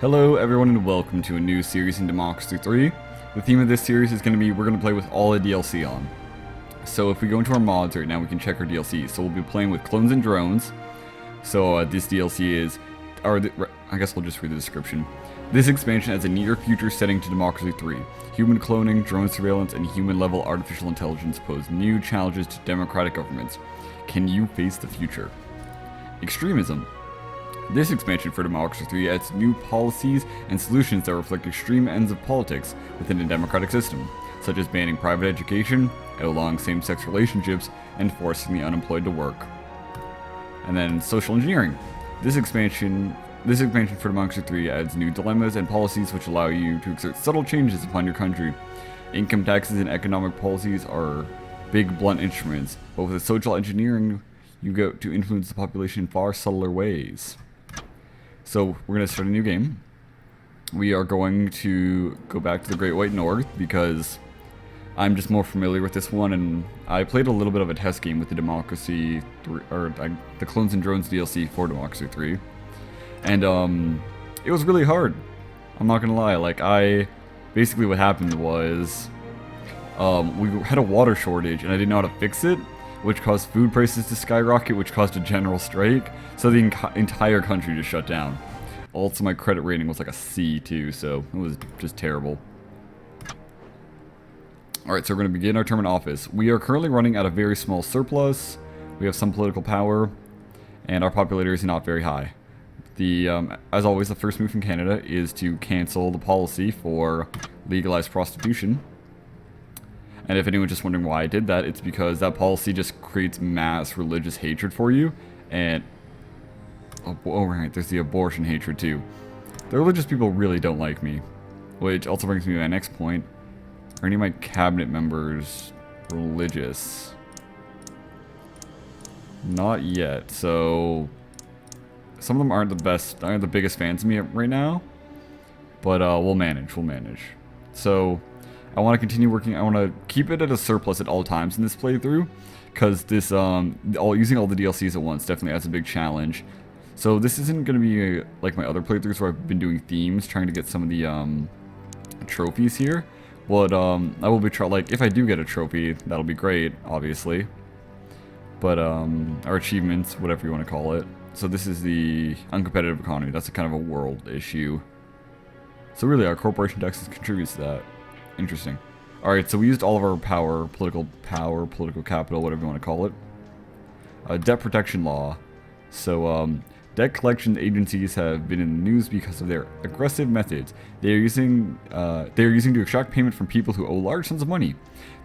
Hello everyone and welcome to a new series in Democracy 3. The theme of this series is going to be we're going to play with all the DLC on. So if we go into our mods right now, we can check our DLC. So we'll be playing with clones and drones. So this DLC is, I guess we'll just read the description. This expansion adds a near future setting to Democracy 3. Human cloning, drone surveillance, and human-level artificial intelligence pose new challenges to democratic governments. Can you face the future? Extremism. This expansion for Democracy 3 adds new policies and solutions that reflect extreme ends of politics within a democratic system, such as banning private education, outlawing same-sex relationships, and forcing the unemployed to work. And then social engineering. This expansion for Democracy 3 adds new dilemmas and policies which allow you to exert subtle changes upon your country. Income taxes and economic policies are big, blunt instruments, but with social engineering, you go to influence the population in far subtler ways. So we're going to start a new game. We are going to go back to the Great White North because I'm just more familiar with this one, and I played a little bit of a test game with the Democracy 3, the Clones and Drones DLC for Democracy 3, and it was really hard. I'm not gonna lie. Basically what happened was we had a water shortage, and I didn't know how to fix it, which caused food prices to skyrocket, which caused a general strike, so the entire country just shut down. Also, my credit rating was like a C too, so it was just terrible. Alright, so we're going to begin our term in office. We are currently running at a very small surplus, we have some political power, and our popularity is not very high. As always, the first move from Canada is to cancel the policy for legalized prostitution. And if anyone's just wondering why I did that, it's because that policy just creates mass religious hatred for you. And, oh right, there's the abortion hatred too. The religious people really don't like me. Which also brings me to my next point. Are any of my cabinet members religious? Not yet, so some of them aren't the biggest fans of me right now. But we'll manage. So I want to continue working. I want to keep it at a surplus at all times in this playthrough, because this using all the DLCs at once definitely adds a big challenge. So this isn't going to be like my other playthroughs where I've been doing themes, trying to get some of the trophies here. But I will be if I do get a trophy, that'll be great, obviously. But our achievements, whatever you want to call it. So this is the uncompetitive economy. That's a kind of a world issue. So really, our corporation taxes contributes to that. Interesting. Alright, so we used all of our political capital, whatever you want to call it. Debt protection law. So, debt collection agencies have been in the news because of their aggressive methods they are using to extract payment from people who owe large sums of money.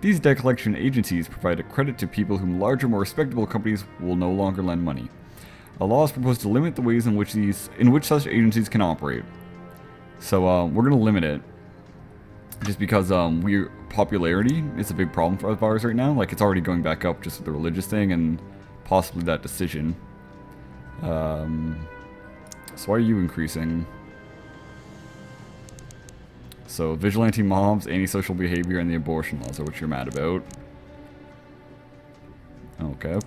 These debt collection agencies provide a credit to people whom larger, more respectable companies will no longer lend money. A law is proposed to limit the ways in which such agencies can operate. So, we're going to limit it. Just because popularity is a big problem for ours right now. Like, it's already going back up just with the religious thing and possibly that decision. So why are you increasing? So vigilante mobs, antisocial behavior, and the abortion laws are what you're mad about. Okay.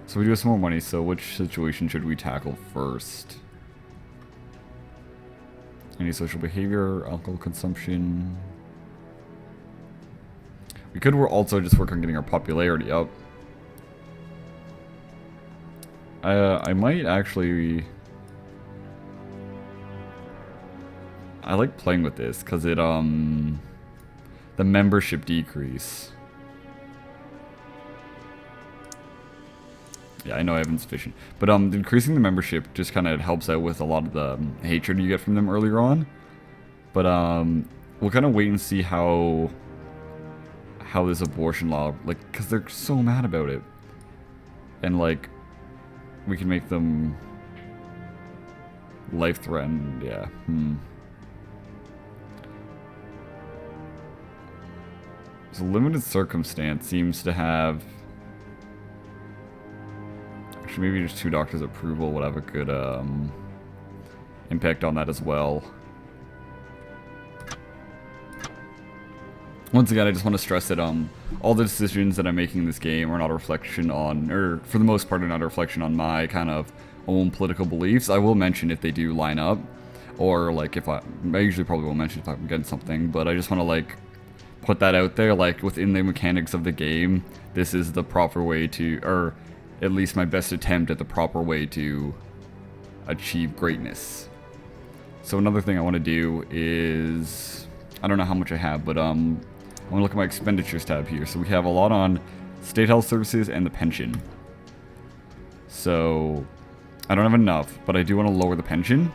So we do have some more money, so which situation should we tackle first? Antisocial behavior, alcohol consumption. We could also just work on getting our popularity up. I might actually... I like playing with this, because it, the membership decrease. Yeah, I know I have insufficient. But, increasing the membership just kind of helps out with a lot of the hatred you get from them earlier on. But, we'll kind of wait and see how this abortion law, because they're so mad about it. And, we can make them life-threatened, yeah. So limited circumstance seems to have... Actually, maybe just 2 doctors' approval would have a good impact on that as well. Once again, I just want to stress that all the decisions that I'm making in this game are not a reflection on, or for the most part, are not a reflection on my kind of own political beliefs. I will mention if they do line up, or like if I usually probably won't mention if I'm getting something, but I just want to like put that out there, like within the mechanics of the game, this is the proper way to, or at least my best attempt at the proper way to achieve greatness. So another thing I want to do is, I don't know how much I have, but I'm gonna look at my expenditures tab here. So we have a lot on state health services and the pension. So I don't have enough, but I do want to lower the pension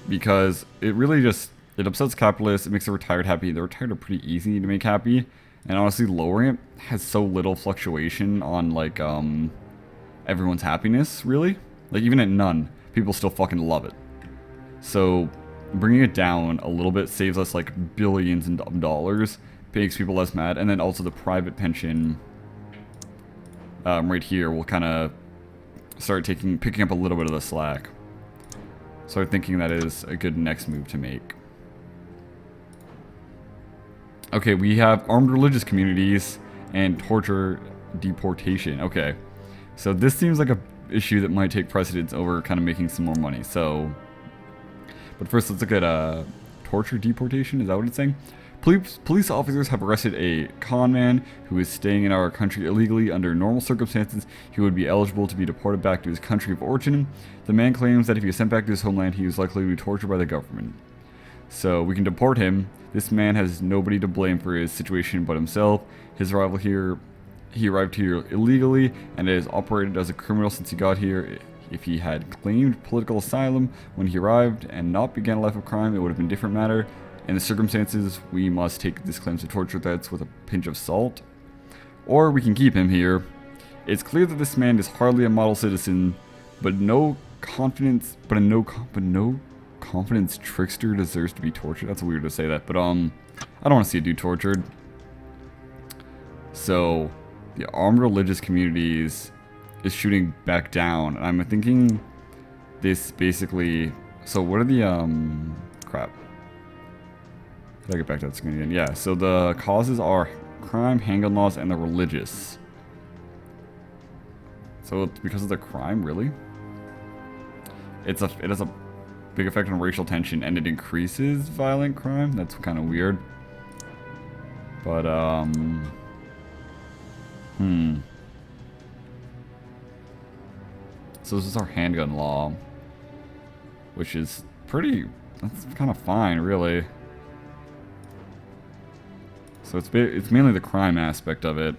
because it really just, it upsets capitalists, it makes the retired happy. The retired are pretty easy to make happy, and honestly lowering it has so little fluctuation on like everyone's happiness, really. Like even at none, people still fucking love it. So bringing it down a little bit saves us like billions of dollars, makes people less mad, and then also the private pension right here will kind of start picking up a little bit of the slack. So I'm thinking that is a good next move to make. Okay, we have armed religious communities and torture deportation. Okay, so this seems like a issue that might take precedence over kind of making some more money. So, but first let's look at torture deportation. Is that what it's saying? Police officers have arrested a con man who is staying in our country illegally. Under normal circumstances, he would be eligible to be deported back to his country of origin. The man claims that if he is sent back to his homeland, he is likely to be tortured by the government. So we can deport him. This man has nobody to blame for his situation but himself. His arrival here, he arrived here illegally and has operated as a criminal since he got here. If he had claimed political asylum when he arrived and not began a life of crime, it would have been a different matter. In the circumstances, we must take these claims of torture threats with a pinch of salt. Or we can keep him here. It's clear that this man is hardly a model citizen, but no confidence trickster deserves to be tortured. That's weird to say that, but I don't want to see a dude tortured. So the armed religious communities is shooting back down, and I'm thinking this basically, so what are the crap, did I get back to that screen again? Yeah, so the causes are crime, handgun laws, and the religious. So it's because of the crime, really? It has a big effect on racial tension, and it increases violent crime. That's kind of weird. But, so this is our handgun law, which is that's kind of fine, really. So it's mainly the crime aspect of it.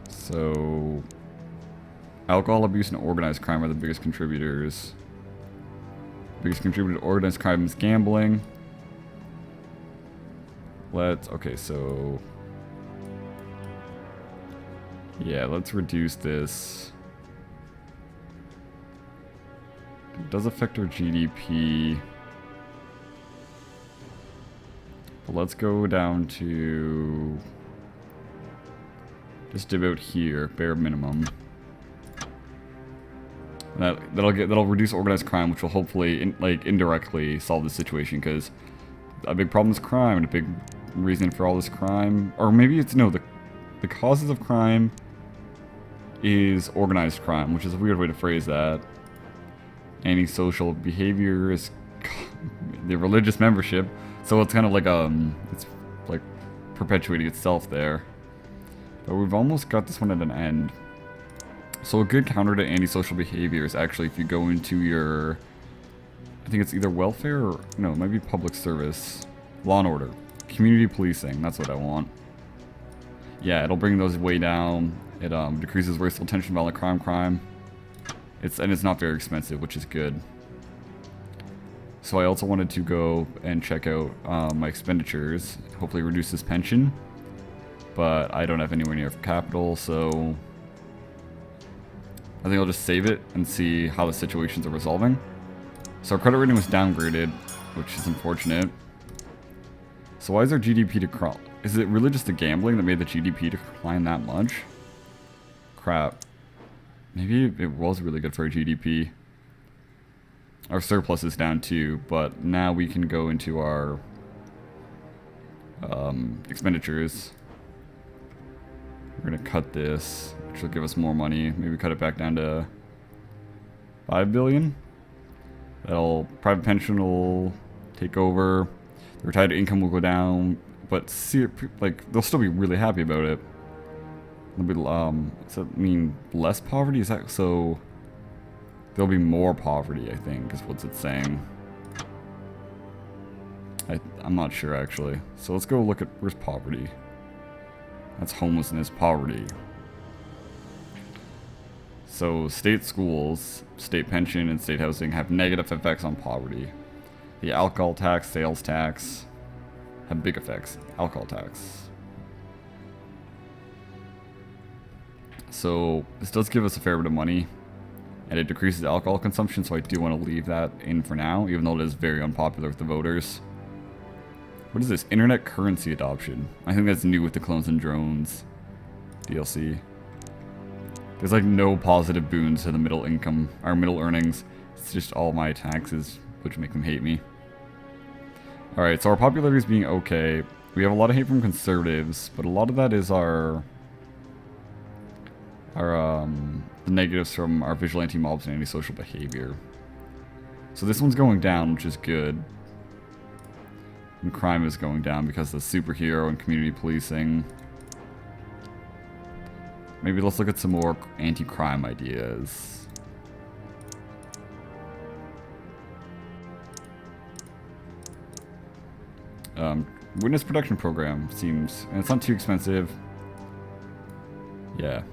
So alcohol abuse and organized crime are the biggest contributors. Biggest contributor to organized crime is gambling. Okay, so yeah, let's reduce this. It does affect our GDP. But let's go down to just about here, bare minimum. That'll reduce organized crime, which will hopefully indirectly solve the situation, because a big problem is crime, and a big reason for all this crime, or maybe it's no, the causes of crime is organized crime, which is a weird way to phrase that. Antisocial behavior is the religious membership, so it's kind of like it's like perpetuating itself there. But we've almost got this one at an end. So a good counter to antisocial behavior is actually if you go into your, I think it's either welfare or, no, it might be public service, law and order, community policing, that's what I want. Yeah, it'll bring those way down. It decreases racial tension, violent crime. And it's not very expensive, which is good. So I also wanted to go and check out my expenditures, hopefully reduce this pension. But I don't have anywhere near capital, so I think I'll just save it and see how the situations are resolving. So our credit rating was downgraded, which is unfortunate. So why is our GDP decline? Is it really just the gambling that made the GDP decline that much? Crap. Maybe it was really good for our GDP. Our surplus is down too, but now we can go into our expenditures. We're gonna cut this, which will give us more money. Maybe cut it back down to 5 billion. That'll private pension will take over. The retired income will go down, but see, like they'll still be really happy about it. They'll be, does that mean less poverty? Is that so? There'll be more poverty, I think, is what's it saying. I'm not sure actually. So let's go look at where's poverty. That's homelessness, poverty. So state schools, state pension, and state housing have negative effects on poverty. The alcohol tax, sales tax have big effects. Alcohol tax. So this does give us a fair bit of money, and it decreases alcohol consumption, so I do want to leave that in for now, even though it is very unpopular with the voters. What is this? Internet currency adoption. I think that's new with the Clones and Drones DLC. There's like no positive boons to the middle income, or middle earnings. It's just all my taxes, which make them hate me. Alright, so our popularity is being okay. We have a lot of hate from conservatives, but a lot of that is the negatives from our vigilante mobs and antisocial behavior. So this one's going down, which is good. And crime is going down because of the superhero and community policing. Maybe let's look at some more anti-crime ideas. Witness protection program seems, and it's not too expensive. Yeah,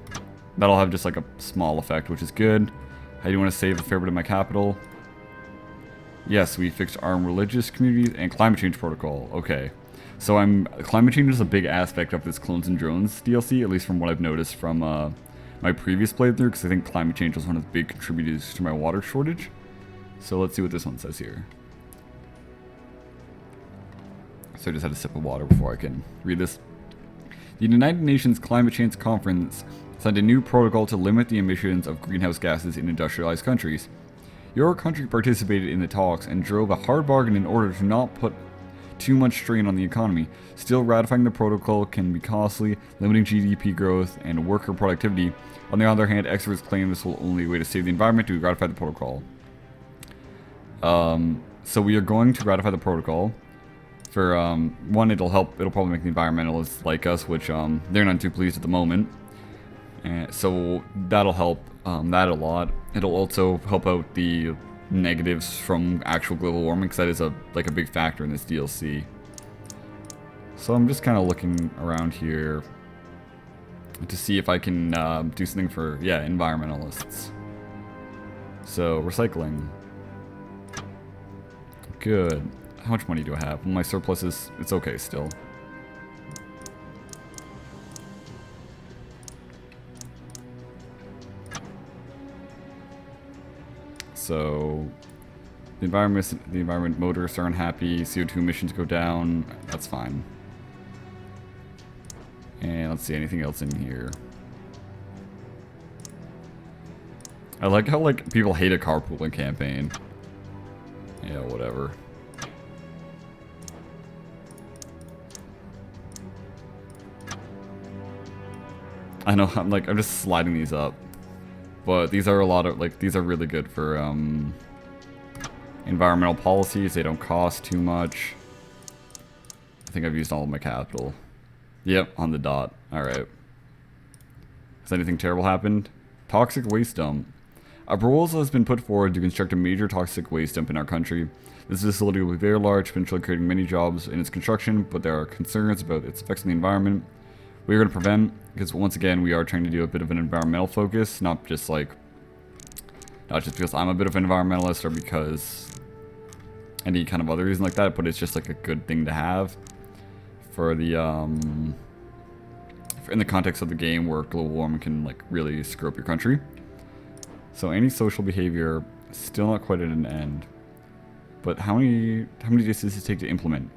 that'll have just like a small effect, which is good. I do want to save a fair bit of my capital. Yes, we fixed armed religious communities and climate change protocol. Okay. So climate change is a big aspect of this Clones and Drones DLC, at least from what I've noticed from my previous playthrough, because I think climate change was one of the big contributors to my water shortage. So let's see what this one says here. So I just had a sip of water before I can read this. The United Nations Climate Change Conference signed a new protocol to limit the emissions of greenhouse gases in industrialized countries. Your country participated in the talks and drove a hard bargain in order to not put too much strain on the economy. Still, ratifying the protocol can be costly, limiting GDP growth and worker productivity. On the other hand, experts claim this will only way to save the environment to ratify the protocol. So we are going to ratify the protocol. For one, it'll probably make the environmentalists like us, which they're not too pleased at the moment. And so that'll help that a lot. It'll also help out the negatives from actual global warming, because that is a big factor in this DLC. So I'm just kind of looking around here to see if I can do something for, yeah, environmentalists. So recycling. Good. How much money do I have? Well, my surplus is, it's okay still. So the environment motorists are unhappy, CO2 emissions go down, that's fine. And let's see, anything else in here. I like how people hate a carpooling campaign. Yeah, whatever. I know, I'm just sliding these up. But these are these are really good for environmental policies. They don't cost too much. I think I've used all of my capital. Yep, on the dot. Alright. Has anything terrible happened? Toxic waste dump. A proposal has been put forward to construct a major toxic waste dump in our country. This facility will be very large, potentially creating many jobs in its construction, but there are concerns about its effects on the environment. We're going to prevent, because once again, we are trying to do a bit of an environmental focus, not just because I'm a bit of an environmentalist or because any kind of other reason like that, but it's just like a good thing to have for the, in the context of the game where global warming can really screw up your country. So antisocial behavior, still not quite at an end. But how many days does it take to implement?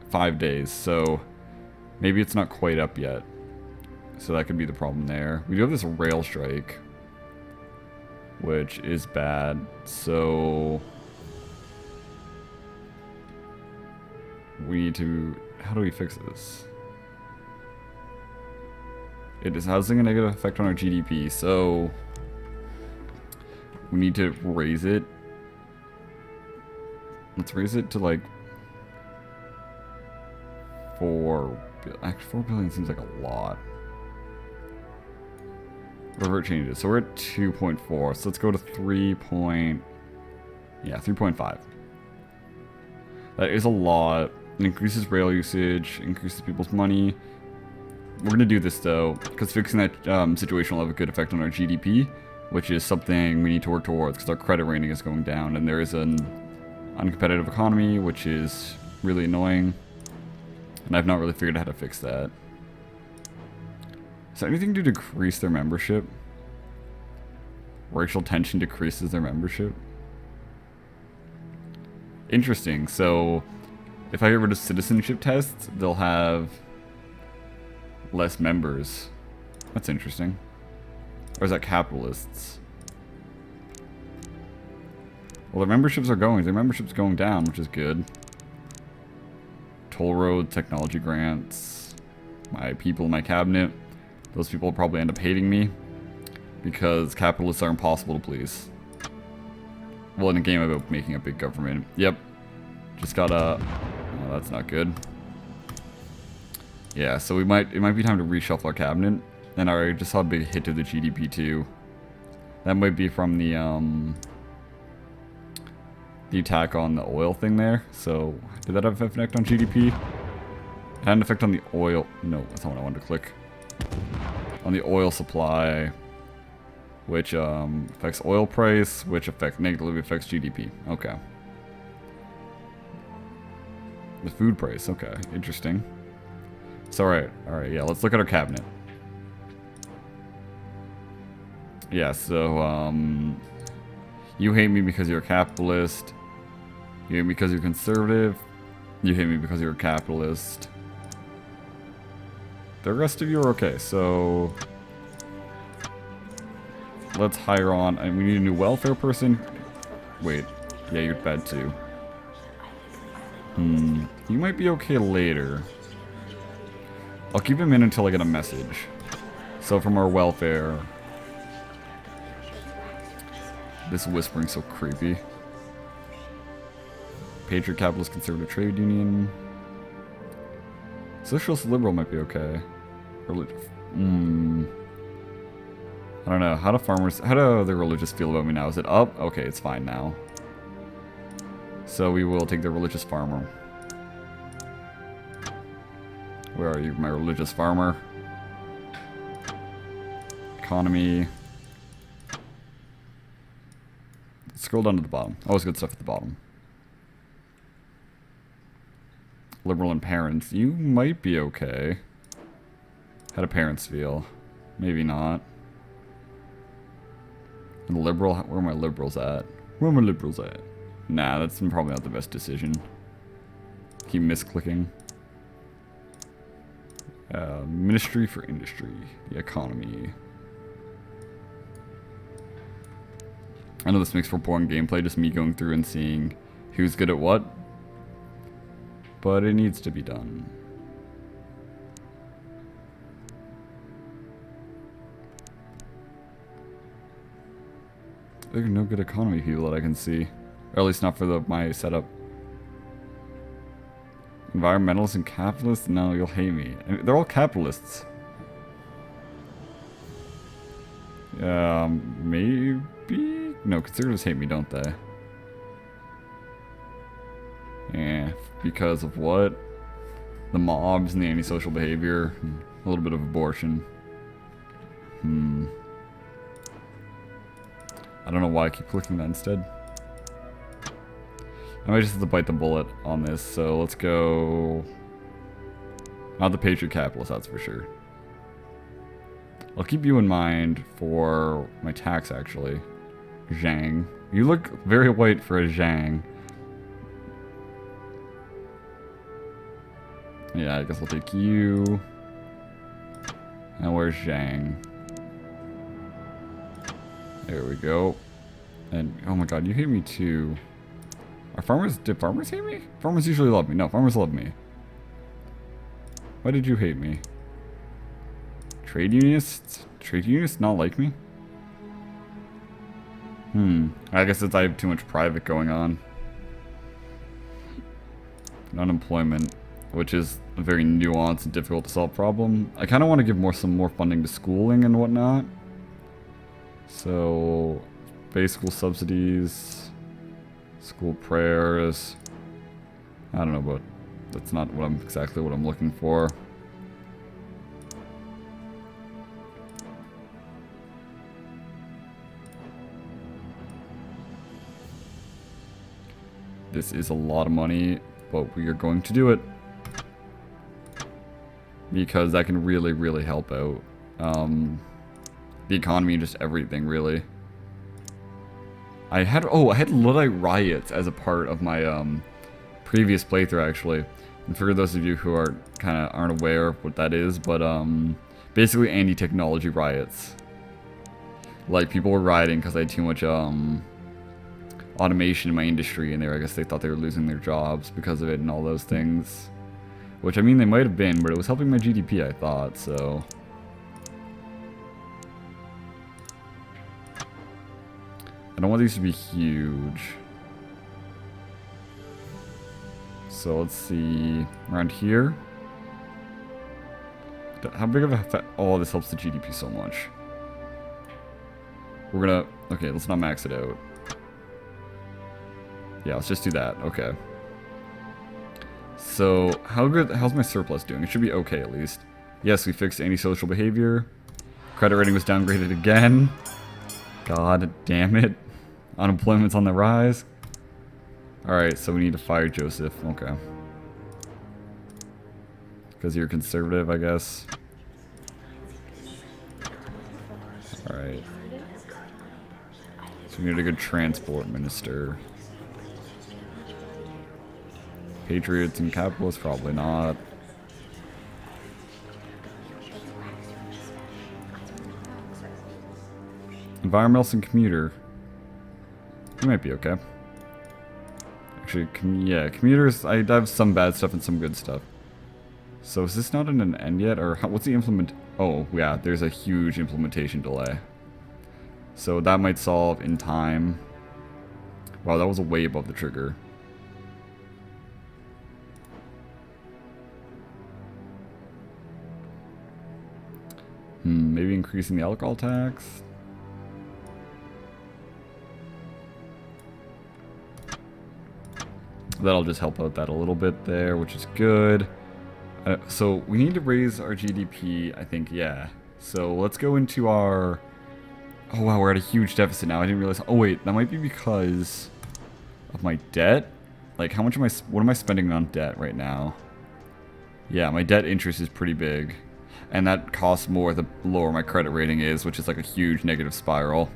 5 days, so maybe it's not quite up yet. So that could be the problem there. We do have this rail strike, which is bad. So we need to, how do we fix this? It is having a negative effect on our GDP, so we need to raise it. Let's raise it to like 4. Actually, 4 billion seems like a lot. Whatever it changes. So we're at 2.4. So let's go to 3.5. That is a lot. It increases rail usage, increases people's money. We're going to do this though, because fixing that situation will have a good effect on our GDP, which is something we need to work towards because our credit rating is going down and there is an uncompetitive economy, which is really annoying. And I've not really figured out how to fix that. Is there anything to decrease their membership? Racial tension decreases their membership. Interesting. So, if I get rid of citizenship tests, they'll have less members. That's interesting. Or is that capitalists? Well, their memberships are going. Their membership's going down, which is good. Toll road, technology grants. My people in my cabinet. Those people will probably end up hating me. Because capitalists are impossible to please. Well, in a game about making a big government. Yep. Just gotta... Oh, that's not good. Yeah, so it might be time to reshuffle our cabinet. And I just saw a big hit to the GDP too. That might be from the attack on the oil thing there. So, did that have an effect on GDP? It had an effect on the oil... No, that's not what I wanted to click. On the oil supply, which affects oil price, which negatively affects GDP. Okay. The food price. Okay, interesting. So, alright, yeah, let's look at our cabinet. Yeah, so, you hate me because you're a capitalist. You hate me because you're conservative. You hate me because you're a capitalist. The rest of you are okay, so... Let's hire on... And we need a new welfare person. Wait. Yeah, you're bad too. You might be okay later. I'll keep him in until I get a message. So from our welfare... This whispering's so creepy. Patriot Capitalist Conservative Trade Union. Socialist Liberal might be okay. I don't know. How do the religious feel about me now? Is it up? Okay, it's fine now. So we will take the religious farmer. Where are you, my religious farmer? Economy. Scroll down to the bottom. Always good stuff at the bottom. Liberal and parents. You might be okay. How do parents feel? Maybe not. And liberal? Where are my liberals at? Where are my liberals at? Nah, that's probably not the best decision. Keep misclicking. Ministry for Industry. The economy. I know this makes for boring gameplay, just me going through and seeing who's good at what. But it needs to be done. There's no good economy people that I can see. Or at least not for my setup. Environmentalists and capitalists? No, you'll hate me. I mean, they're all capitalists. Maybe? No, conservatives hate me, don't they? Yeah, because of what? The mobs and the antisocial behavior. A little bit of abortion. I don't know why I keep clicking that instead. I might just have to bite the bullet on this, so let's go... Not the Patriot Capitalist, that's for sure. I'll keep you in mind for my tax, actually. Zhang. You look very white for a Zhang. Yeah, I guess I'll take you. And where's Zhang? There we go. And, oh my god, you hate me too. Did farmers hate me? Farmers usually love me. No, farmers love me. Why did you hate me? Trade unionists? Trade unionists not like me? I guess it's I have too much private going on. Unemployment, which is a very nuanced and difficult to solve problem. I kind of want to give some more funding to schooling and whatnot. So, base school subsidies, school prayers. I don't know, but that's not exactly what I'm looking for. This is a lot of money, but we are going to do it. Because that can really, really help out the economy and just everything, really. I had Luddite riots as a part of my previous playthrough, actually. And for those of you who aren't aware of what that is, but basically anti-technology riots. Like, people were rioting because I had too much automation in my industry, and I guess they thought they were losing their jobs because of it and all those things. Which, I mean, they might have been, but it was helping my GDP, I thought, so... I don't want these to be huge. So, let's see... Around here? How big of a effect... Oh, this helps the GDP so much. We're gonna... Okay, let's not max it out. Yeah, let's just do that. Okay. So, how's my surplus doing? It should be okay, at least. Yes, we fixed antisocial behavior. Credit rating was downgraded again. God damn it. Unemployment's on the rise. Alright, so we need to fire Joseph. Okay. Because you're conservative, I guess. Alright. So we need a good transport minister. Patriots and capitalists, probably not. Environmentalist and commuter. You might be okay. Actually, yeah, commuters, I have some bad stuff and some good stuff. So is this not in an end yet? Or what's the implement? Oh, yeah, there's a huge implementation delay. So that might solve in time. Wow, that was way above the trigger. Maybe increasing the alcohol tax. That'll just help out that a little bit there, which is good. So we need to raise our GDP, I think, yeah. So let's go into our... Oh wow, we're at a huge deficit now. I didn't realize... Oh wait, that might be because of my debt? Like, how much am what am I spending on debt right now? Yeah, my debt interest is pretty big. And that costs more the lower my credit rating is, which is like a huge negative spiral.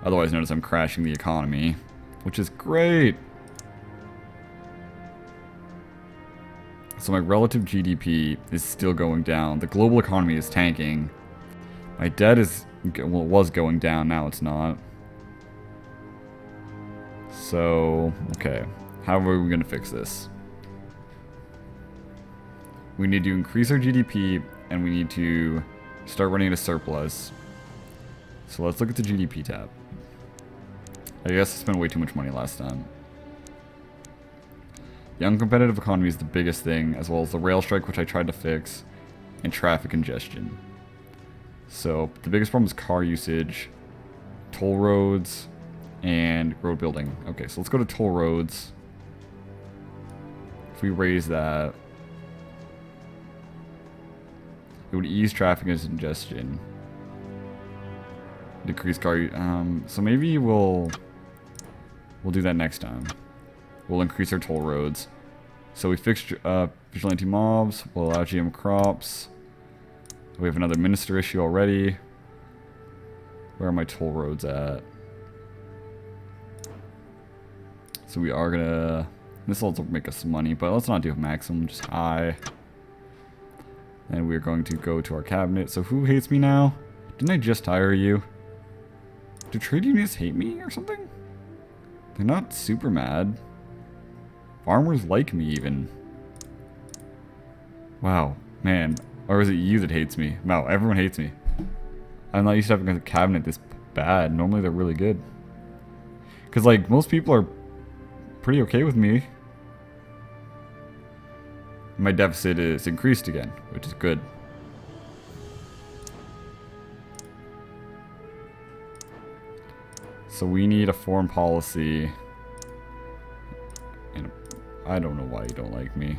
Otherwise known as I'm crashing the economy, which is great. So my relative GDP is still going down. The global economy is tanking. My debt is, well, it was going down, now it's not. So, okay. How are we going to fix this? We need to increase our GDP, and we need to start running a surplus. So let's look at the GDP tab. I guess I spent way too much money last time. The uncompetitive economy is the biggest thing, as well as the rail strike, which I tried to fix, and traffic congestion. So the biggest problem is car usage, toll roads, and road building. Okay, so let's go to toll roads. If we raise that, it would ease traffic and congestion. Decrease car so maybe we'll do that next time. We'll increase our toll roads. So we fixed vigilante mobs, we'll allow GM crops. We have another minister issue already. Where are my toll roads at? So we are gonna... This will also make us some money, but let's not do maximum, just high. And we're going to go to our cabinet. So who hates me now? Didn't I just hire you? Do trade unions hate me or something? They're not super mad. Farmers like me even. Wow, man. Or is it you that hates me? No, everyone hates me. I'm not used to having a cabinet this bad. Normally they're really good. Because, like, most people are pretty okay with me. My deficit is increased again, which is good. So we need a foreign policy. And I don't know why you don't like me.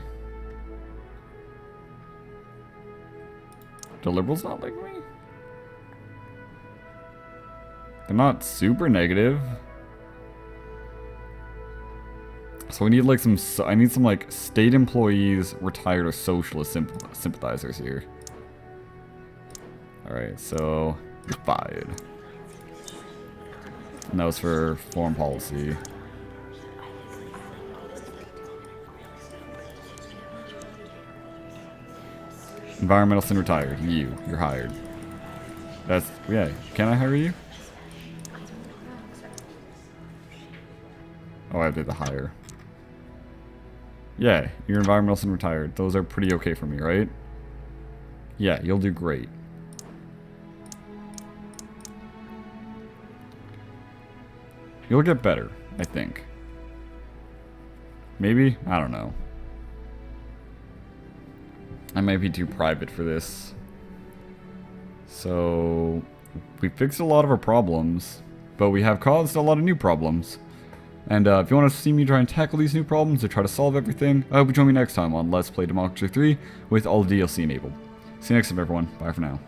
Do liberals not like me? They're not super negative. So we need like some, I need some like state employees, retired, or socialist sympathizers here. Alright, so you're fired. And that was for foreign policy. Environmentalist and retired. You're hired. That's, yeah, can I hire you? Oh, I did the hire. Yeah, you're environmentalist and retired. Those are pretty okay for me, right? Yeah, you'll do great. You'll get better, I think. Maybe? I don't know. I might be too private for this. So, we fixed a lot of our problems, but we have caused a lot of new problems. And if you want to see me try and tackle these new problems or try to solve everything, I hope you join me next time on Let's Play Democracy 3 with all the DLC enabled. See you next time, everyone. Bye for now.